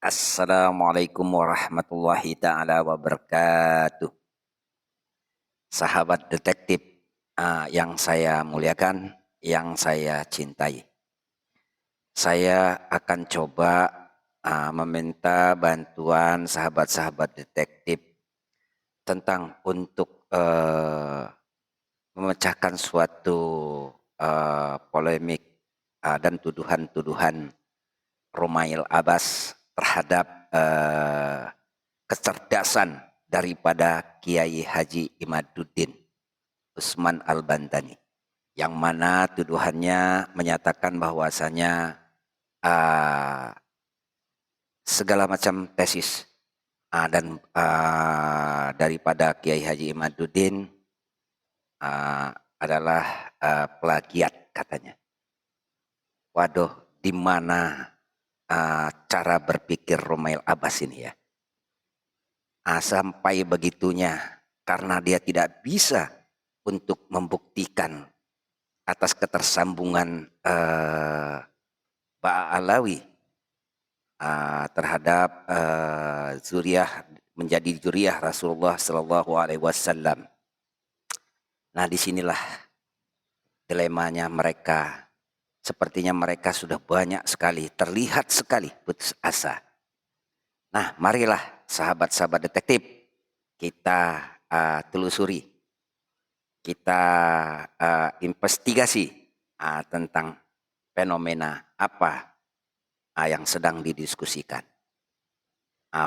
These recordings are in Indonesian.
Assalamualaikum warahmatullahi taala wabarakatuh. Sahabat detektif yang saya muliakan, yang saya cintai. Saya akan coba meminta bantuan sahabat-sahabat detektif tentang untuk memecahkan suatu polemik dan tuduhan-tuduhan Romail Abbas terhadap kecerdasan daripada Kiai Haji Imaduddin Usman Al-Bantani, yang mana tuduhannya menyatakan bahwasanya segala macam tesis dan daripada Kiai Haji Imaduddin adalah plagiat katanya. Waduh, di mana cara berpikir Romail Abbas ini ya? Sampai begitunya, karena dia tidak bisa untuk membuktikan atas ketersambungan Ba'alawi terhadap zuriyah, menjadi zuriyah Rasulullah Shallallahu Alaihi Wasallam. Nah, disinilah dilemanya mereka. Sepertinya mereka sudah banyak sekali, terlihat sekali putus asa. Nah, marilah sahabat-sahabat detektif, kita telusuri, kita investigasi tentang fenomena apa yang sedang didiskusikan.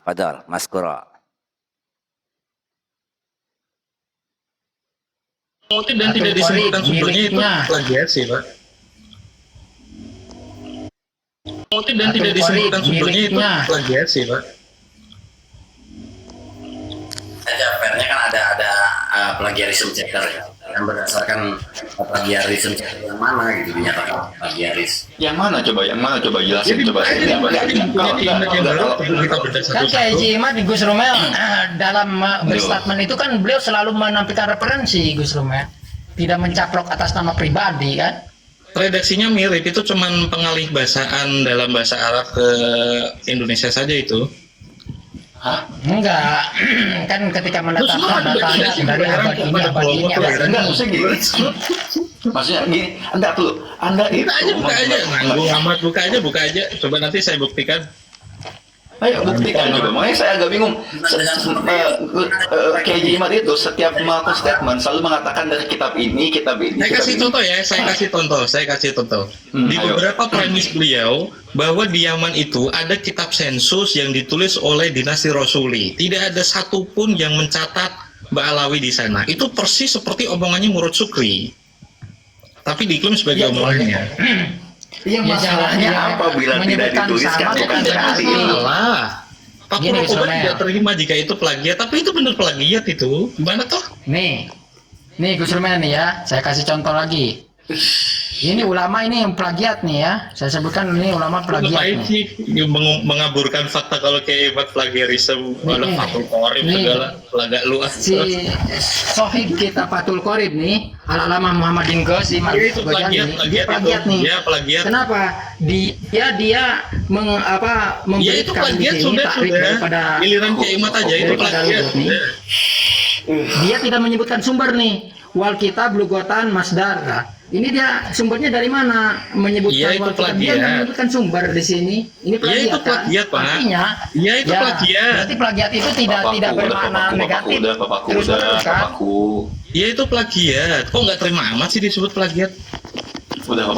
Fadol, Mas Kuro. Dan tidak disebutkan sumbernya itu plagiat sih, Pak. Dan tidak disebutkan sumbernya itu plagiat sih, Pak. Ada pernya kan ada plagiarism chapter yang berdasarkan plagiarism chapter yang mana gitu dinyatakan plagiaris. Yang mana coba jelasin coba. Kan Kiai Haji Imad di Gus Romel dalam berstatement itu kan beliau selalu menampilkan referensi Gus Romel, tidak mencaplok atas nama pribadi kan. Redaksinya mirip, itu cuman pengalih bahasaan dalam bahasa Arab ke Indonesia saja itu. Hah? Enggak, kan ketika mendatangkan datanya dari abad ini abad ini. Enggak, maksudnya gini. Maksudnya gini, enggak tuh. Anda itu Buka aja. Coba nanti saya buktikan. Ayo buktikan coba. Makanya saya agak bingung. Kiai Haji Imad itu setiap melakukan statement selalu mengatakan dari kitab ini. Saya kasih contoh. Di beberapa premis beliau bahwa di Yaman itu ada kitab sensus yang ditulis oleh dinasti Rasuli. Tidak ada satupun yang mencatat Ba'alawi di sana. Itu persis seperti omongannya Murad Sukri, tapi diklaim sebagai omongannya. Yang masalahnya apa bila tidak dituliskan bukan berarti Pak Purwokerto tidak terima jika itu plagiat, tapi itu benar plagiat itu. Gimana toh? Nih Gus Romel nih ya, saya kasih contoh lagi. Ini ulama ini yang plagiat nih ya, saya sebutkan ini ulama plagiat nih. Mengaburkan fakta kalau kayak buat plagiarisme, ada Fathul Qorib segala laga lu. Si Sohib kita Fathul Qorib nih, Al-Alama Muhammadin Ghazi itu plagiat nih. Ya, plagiat. Kenapa? Dia memberikan itu plagiat sudah giliran Kiai Imad aja itu plagiat. Dia tidak menyebutkan sumber nih. Wal kitab lugotan masdar. Nah, ini dia sumbernya dari mana? Menyebutkan wal kitab, dia menyebutkan sumber di sini. Ini plagiat. Itu plagiat, Pak. Artinya, itu plagiat. Berarti plagiat itu tidak bermakna negatif. Terus kan? Ya itu plagiat. Kok nggak terima amat sih disebut plagiat? Udah.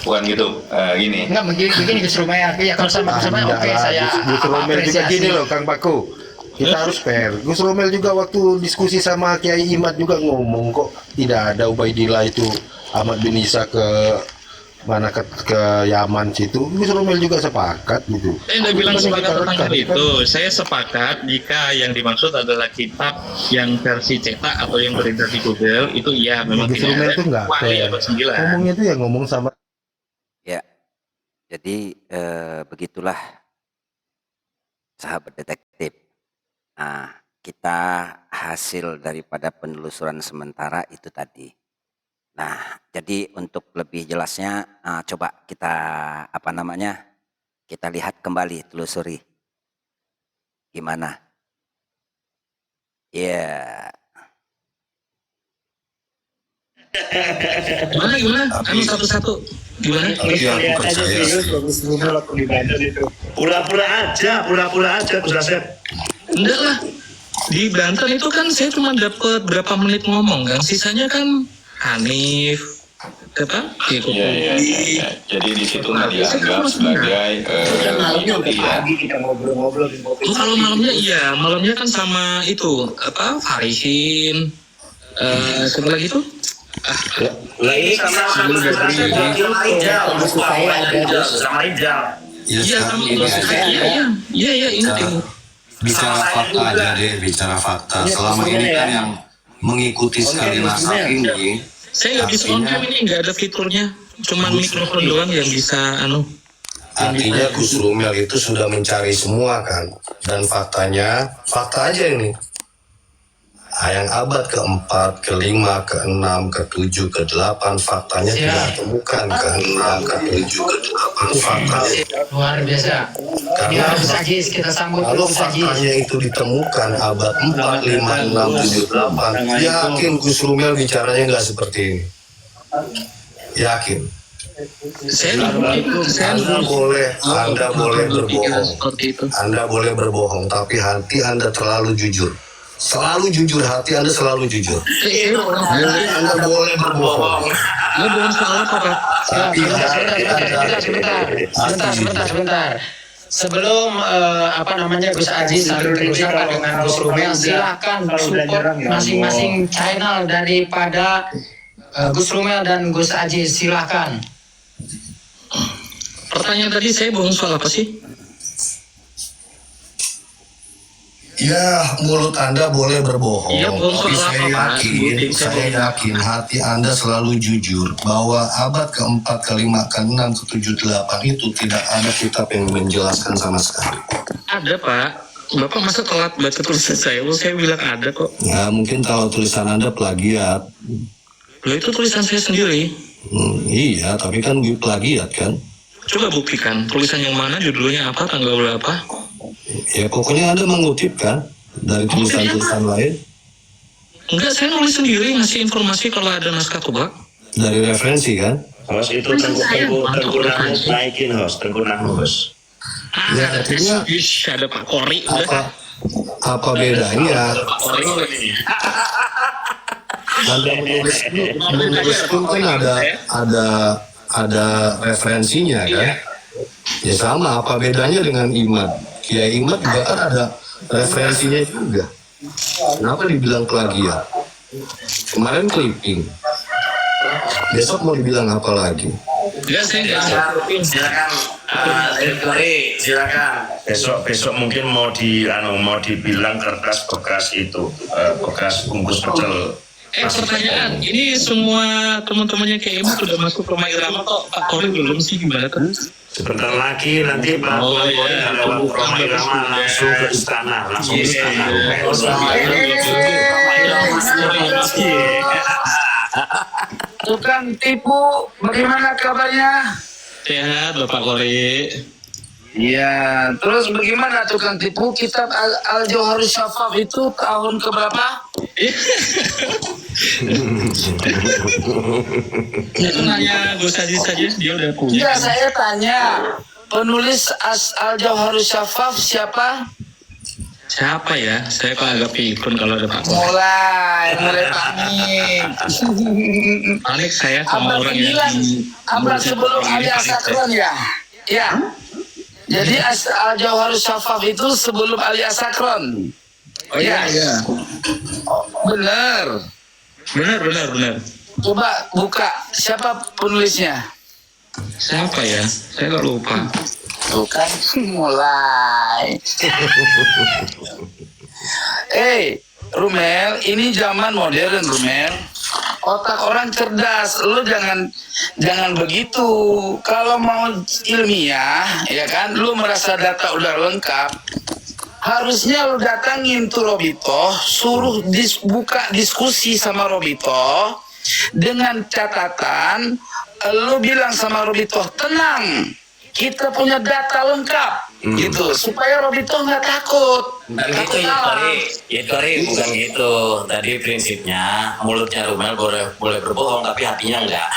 Bukan gitu. Gini. Enggak begini Gus Romel. Ya kalau sama Gus Romel oke, saya Gus Romel juga gini loh Kang Paku. Kita harus fair. Gus Romel juga waktu diskusi sama Kiai Imad juga ngomong kok tidak ada Ubaidillah itu Ahmad bin Isa ke mana ke Yaman situ. Gus Romel juga sepakat gitu. Saya udah bilang sepakat tentang hal itu. Saya sepakat jika yang dimaksud adalah kitab yang versi cetak atau yang beredar di Google itu ya memang Gus Romel itu enggak ngomongnya itu ya ngomong sama. Ya, jadi begitulah sahabat detektif. Nah, kita hasil daripada penelusuran sementara itu tadi. Nah, jadi untuk lebih jelasnya coba kita Kita lihat kembali, telusuri. Gimana? Ya. Gimana? Anu satu-satu. Gimana? Lihat aja serius bagus Rumel waktu di Banten itu. Pura-pura aja Gus Asep. Enggak lah. Di Banten itu kan saya cuma dapat berapa menit ngomong kan. Sisanya kan Hanif, apa? Iya. Jadi di situ nggak dianggap sebagai Malamnya udah iya. pagi kita ngobrol-ngobrol di mobil. Oh, kalau malamnya kan sama itu apa? Farihin. Siapa lagi tuh? Lah ini sama Rijal, sama Rijal. Iya, sama Iya, ingat ini. Bicara fakta aja deh, bicara fakta. Selama ini kan yang mengikuti sekali masak ini, Saya nggak bisa on cam ini, nggak ada fiturnya. Cuman mikrofon doang yang bisa Artinya Gus Rumel itu sudah mencari semua kan. Dan faktanya, fakta aja ini. Yang abad keempat, kelima, keenam, ketujuh, kedelapan, faktanya tidak temukan keenam, ketujuh, kedelapan, itu fakta. Luar biasa. Karena Gus Ajis, kita sambut kalau Gus Ajis. faktanya itu ditemukan abad 4, 5, 6, 7, 8, yakin Gus Rumel bicaranya nggak seperti ini. Yakin. Anda boleh berbohong. Anda boleh berbohong, tapi hati Anda terlalu jujur. Selalu jujur, hati Anda selalu jujur. Anda boleh berbohong. Lo bohong soal apa, Pak? Tapi hati Anda Sebentar. Sebelum Gus Ajis lalu berusaha dengan Gus Rumel, silakan support masing-masing channel daripada Gus Rumel dan Gus Ajis, silakan. Pertanyaan tadi saya bohong soal apa sih? Ya, mulut Anda boleh berbohong, Iya, bohong tapi soal apa, Pak? saya yakin hati Anda selalu jujur bahwa abad keempat, kelima, keenam, ketujuh, delapan itu tidak ada kitab yang menjelaskan sama sekali. Ada, Pak. Bapak masa telat baca tulisan saya? Saya bilang ada kok. Ya, mungkin kalau tulisan Anda plagiat. Lo itu tulisan saya sendiri. Iya, tapi kan plagiat kan? Coba buktikan tulisan yang mana, judulnya apa, tanggal berapa? Ya, pokoknya Anda mengutip kan dari tulisan-tulisan lain. Enggak, saya nulis sendiri, ngasih informasi kalau ada naskah tuh, Pak. Dari referensi kan? Host itu Tengku Nahmus naikin host, Tengku Nahmus. Ya, artinya Ada Pak Kori udah. apa bedanya? Pak Kori. Anda menulis pun kan ada referensinya kan? Ya sama, apa bedanya dengan Imad? Kiai Imad juga kan ada referensinya juga. Kenapa dibilang plagiat? Kemarin clipping. Besok mau dibilang apa lagi? Enggak, saya enggak. Silakan. Besok mungkin mau dibilang kertas bekas itu, bekas bungkus pecel. Pertanyaan, ini semua teman-temannya kayak Ibu sudah masuk rumah irama kok, Pak Kori belum sih, gimana tuh? Sebentar lagi nanti Pak Kori lewat Roma Irama langsung ke istana, Tukang tipu, bagaimana kabarnya? Sehat, Bapak Kori. Ya, terus bagaimana tukang tipu? Kitab Al-Jauharus Syafaf itu tahun keberapa? Itu nanya Gus Haji saja, dia udah punya. Ya, saya tanya, penulis Al-Jauharus Syafaf siapa? Siapa ya? Saya kok agak pikun kalau ada Pak Kori. Mulai panik. Panik saya sama Abang orang yang... bilang, abang sebelum Ali Asakron ya? Ya. Jadi Al-Jauharus Syafaf itu sebelum Ali Asakron. Oh iya. Oh, benar. Benar. Coba buka, siapa penulisnya? Siapa ya? Saya nggak lupa. Bukan mulai. Rumel, ini zaman modern, Rumel. Otak orang cerdas, lu jangan begitu. Kalau mau ilmiah, ya kan, lu merasa data udah lengkap, harusnya lu datangin tuh Robito, suruh buka diskusi sama Robito dengan catatan, lu bilang sama Robito, tenang, kita punya data lengkap gitu supaya Robito nggak takut. Bukan gitu ya Tori, bukan gitu. Tadi prinsipnya mulutnya Rumel boleh berbohong tapi hatinya enggak.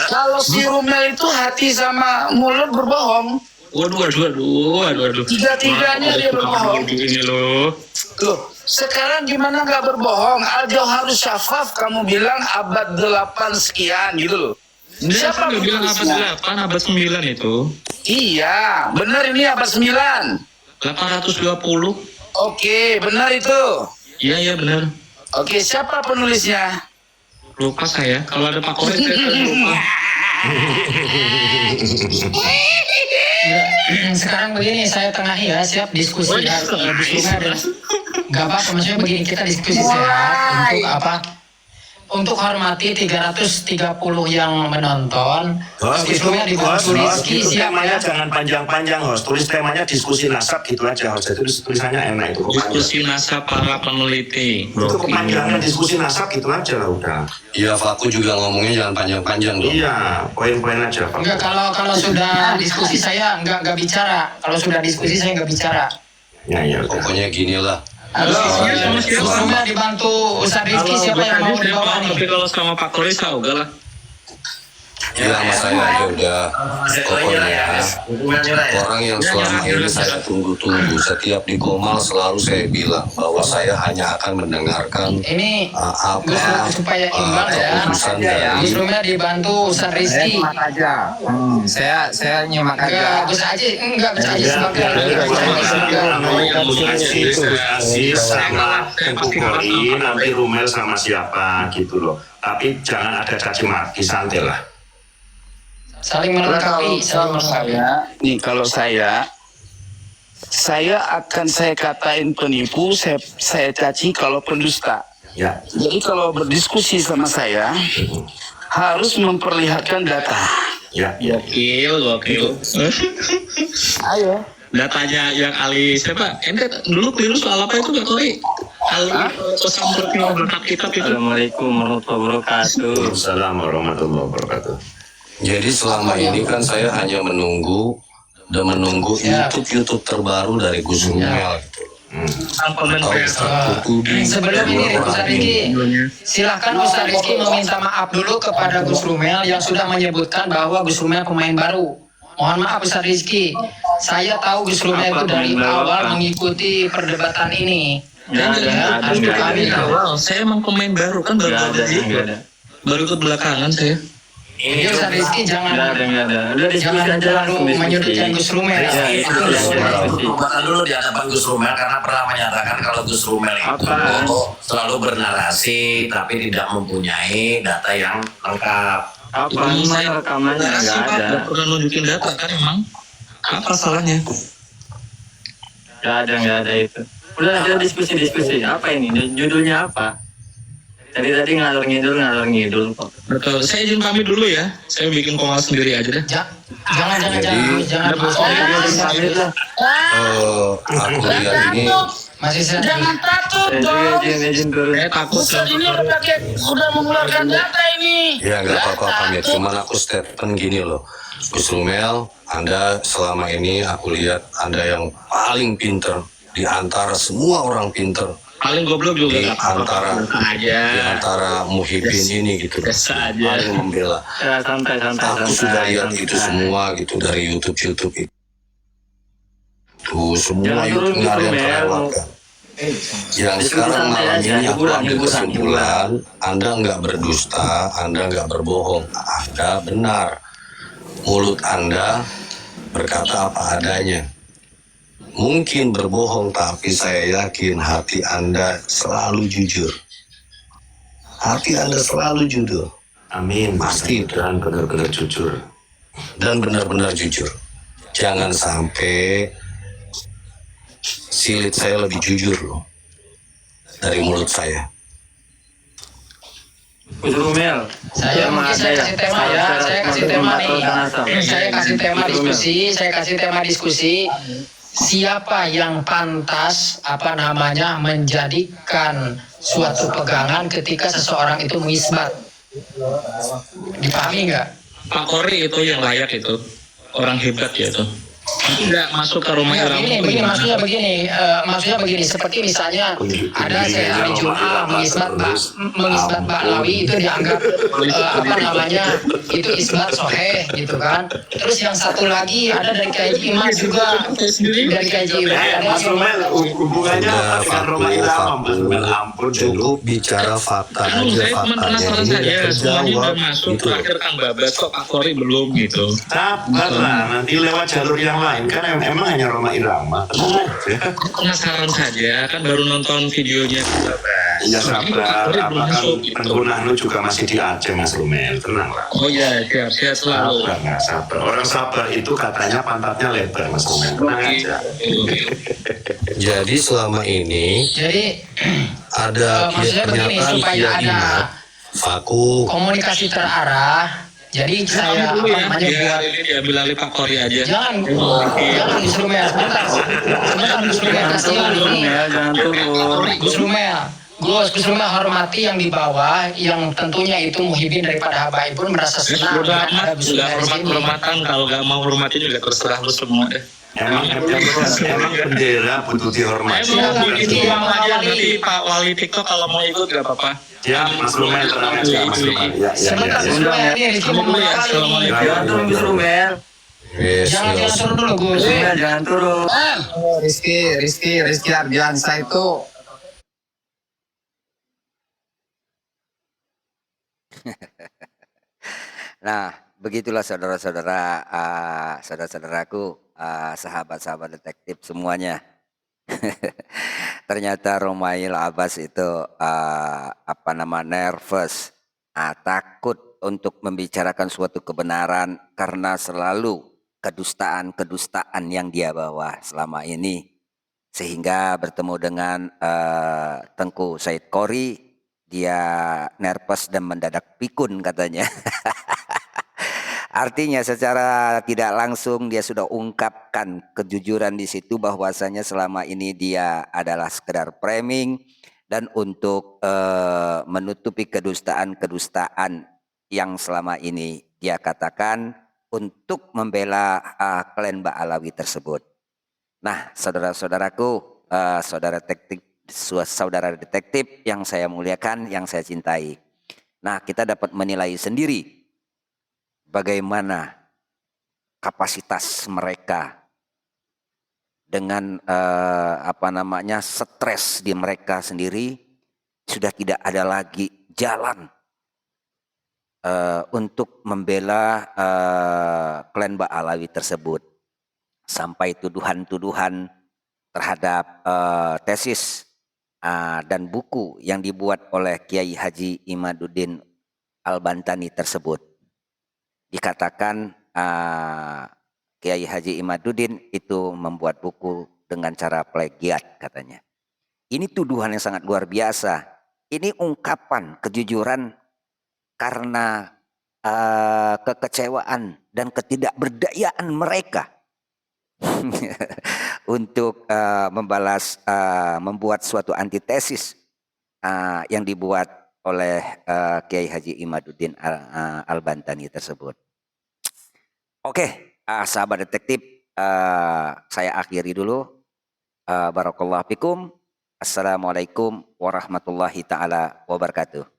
Kalau si Rumel itu hati sama mulut berbohong, Waduh. tiga-tiganya dia berbohong. Ini loh. Loh, sekarang gimana nggak berbohong? Aljo harus syafaf, kamu bilang abad 8 sekian gitu loh. Siapa nggak bilang abad 8, abad 9 itu? Iya, benar ini abad 9. 820. Oke, benar itu. Iya benar. Oke, siapa penulisnya? Lupa saya. Kalau ada Pak Kori saya lupa. Sekarang begini, saya tengahi ya, siap diskusi ya. Gak apa-apa, maksudnya begini, kita diskusi sehat untuk apa? Untuk hormati 330 yang menonton. Diskusinya dibantu Rizky, siap ya. Jangan panjang-panjang, host. Tulis temanya diskusi nasab gitu aja, host. Itu tulisannya enak itu. Diskusi nasab para peneliti. Itu kepanjangan diskusi nasab gitu aja lah udah. Iya, Faku juga ngomongnya jangan panjang-panjang dong. Iya, poin-poin aja. Pak. Enggak, kalau sudah diskusi saya enggak bicara. Kalau sudah diskusi saya enggak bicara. Ya. Pokoknya gini lah. Halo, semua dibantu Ustaz Rizky, siapa yang mau dibawa nih? Tapi kalau sama Pak Kori saya enggak lah. Ya, sama saya aja udah. Pokoknya orang yang selama ini saya tunggu-tunggu setiap di Gomal selalu saya bilang bahwa saya hanya akan mendengarkan Ini apa supaya imbang ya. keputusan dari Gus Rumel dibantu Ustaz Rizky. Saya nyimak Enggak, aja. Gus Aji, enggak Gus Aji sebagai Aziz sama Tengku Kori, nanti Rumel sama siapa gitu loh. Tapi jangan ada caci maki, santai lah. saling melengkapi, saling melengkapi. Nih kalau saya akan saya katain penipu, saya caci kalau pendusta. Ya. Jadi kalau berdiskusi sama saya harus memperlihatkan data. Ya. Gokil. Ayo. Datanya yang Ali siapa? Ente dulu keliru soal apa itu Pak Kori? Ali sampai berkat kitab itu. Assalamualaikum warahmatullahi wabarakatuh. Assalamualaikum warahmatullahi wabarakatuh. Jadi selama ini kan saya hanya menunggu YouTube terbaru dari Gus Rumel gitu. Sebelum ini Ustaz Rizky, silahkan Ustaz Rizky meminta maaf dulu kepada Gus Rumel yang sudah menyebutkan bahwa Gus Rumel pemain baru. Mohon maaf Ustaz Rizky, saya tahu Gus Rumel itu dari awal mengikuti perdebatan ini. Dan harus dipahami. Saya emang pemain baru kan baru ikut belakangan saya. Jadi Ustaz Rizky jangan Udah diskusi jangan aja terlalu menyudutkan Gus Rumel. Bahkan dulu di hadapan Gus Rumel karena pernah menyatakan kalau Gus Rumel itu selalu bernarasi tapi tidak mempunyai data yang lengkap. Apa rekamannya nggak ada. Pernah nunjukin data kan emang. Apa salahnya? Nggak ada itu. Udah kita diskusi. Apa ini? Judulnya apa? Tadi ngalor ngidul kok. Betul. Saya izin pamit dulu ya. Saya bikin komal sendiri aja deh. Jangan. Aku lihat ini Masih Jangan takut dong. Izin dulu. Saya takut. Ustaz ini udah mengeluarkan data ini. ya nggak apa-apa pamit. Cuman aku statement gini loh, Gus Rumel, Anda selama ini aku lihat Anda yang paling pinter di antara semua orang pinter. Paling goblok juga Di antara Muhyiddin ini gitu, paling membela. Ya, santai. Aku sudah lihat itu semua gitu dari YouTube itu. Tuh semua YouTube nggak ada yang terlewatkan. Yang sekarang malam ini aku ambil kesimpulan, Anda nggak berdusta, Anda nggak berbohong, Anda benar. Mulut Anda berkata apa adanya. Mungkin berbohong, tapi saya yakin hati Anda selalu jujur. Hati Anda selalu jujur. Amin. Pasti. Dan benar-benar jujur. Dan benar-benar jujur. Jangan sampai silit saya lebih jujur loh dari mulut saya. Gus Rumel. Saya kasih tema diskusi. Siapa yang pantas menjadikan suatu pegangan ketika seseorang itu mengisbat? Dipahami nggak? Pak Kori itu yang layak itu. orang hebat ya tuh. Nggak masuk ke rumah Ya, Irama. begini, maksudnya begini, seperti misalnya ada sehari Jumat mengisbat Ba'lawi itu dianggap itu isbat soheh gitu kan. Terus yang satu lagi ada dari KJ Iman juga, dari KJ Iman ada Mas Romel, hubungannya apa dengan Roma Irama? Mas Romel, ampun Dulu bicara fakta aja, Saya cuma faktanya penasaran ini saja, semuanya terjawab udah masuk, gitu. terakhir Kang Babas kok Pak Kori belum gitu. Sabar lah, nanti lewat jalur yang lain kan emang hanya Roma Irama. Tenang aja. Penasaran saja, kan baru nonton videonya Kang Babas. Ya sabar, Kori apa belum kan masuk gitu. pengguna lu juga masih di Aceh Mas Romel, tenang lah. Oh iya, sehat selalu. Sabar, nggak sabar. Orang sabar itu katanya pantatnya lebar Mas Romel, tenang aja. Jadi selama ini Jadi ada maksudnya begini, pernyataan supaya Kiai ada Imad vakum. komunikasi terarah. Jadi saya Dulu ya, buat ini diambil alih Pak Kori aja. jangan Gus Rumel, sebentar Gus Rumel, kasihan ini. Jangan turun. Gus Rumel hormati yang di bawah, yang tentunya itu muhibin daripada habaib pun merasa senang Udah dengan ada amat, Gus udah Rumel di sini. hormat-hormatan, kalau nggak mau hormatin juga terserah lu semua deh. Emang bendera butuh dihormati. Emang begitu aja, nanti Pak Wali TikTok kalau mau ikut nggak apa-apa. Ya, Mas Romel tenang aja, Mas Romel. Ya, Sebentar Gus Rumel, ini Rizky mau Dulu ya, kali. Assalamualaikum. Jangan turun Gus Rumel. Yes, Jangan yes. turun dulu Gus. Jangan turun. Rizky Ardiansa itu Nah, begitulah saudara-saudaraku, sahabat-sahabat detektif semuanya. Ternyata Romail Abbas itu nervous, takut untuk membicarakan suatu kebenaran karena selalu kedustaan yang dia bawa selama ini, sehingga bertemu dengan Tengku Said Kori, dia nervous dan mendadak pikun katanya. Artinya secara tidak langsung dia sudah ungkapkan kejujuran di situ bahwasanya selama ini dia adalah sekedar framing dan untuk menutupi kedustaan yang selama ini dia katakan untuk membela klan Ba'alawi tersebut. Nah, saudara-saudaraku, saudara detektif yang saya muliakan, yang saya cintai. Nah, kita dapat menilai sendiri bagaimana kapasitas mereka dengan stres di mereka sendiri, sudah tidak ada lagi jalan untuk membela klan Ba'alawi tersebut, sampai tuduhan-tuduhan terhadap tesis dan buku yang dibuat oleh Kiai Haji Imaduddin Al-Bantani tersebut. Dikatakan Kiai Haji Imaduddin itu membuat buku dengan cara plagiat katanya. Ini tuduhan yang sangat luar biasa. Ini ungkapan kejujuran karena kekecewaan dan ketidakberdayaan mereka untuk membuat suatu antitesis yang dibuat oleh Kiai Haji Imaduddin Al-Bantani tersebut. Oke, sahabat detektif, saya akhiri dulu. Barakallahu fikum. Assalamualaikum warahmatullahi taala wabarakatuh.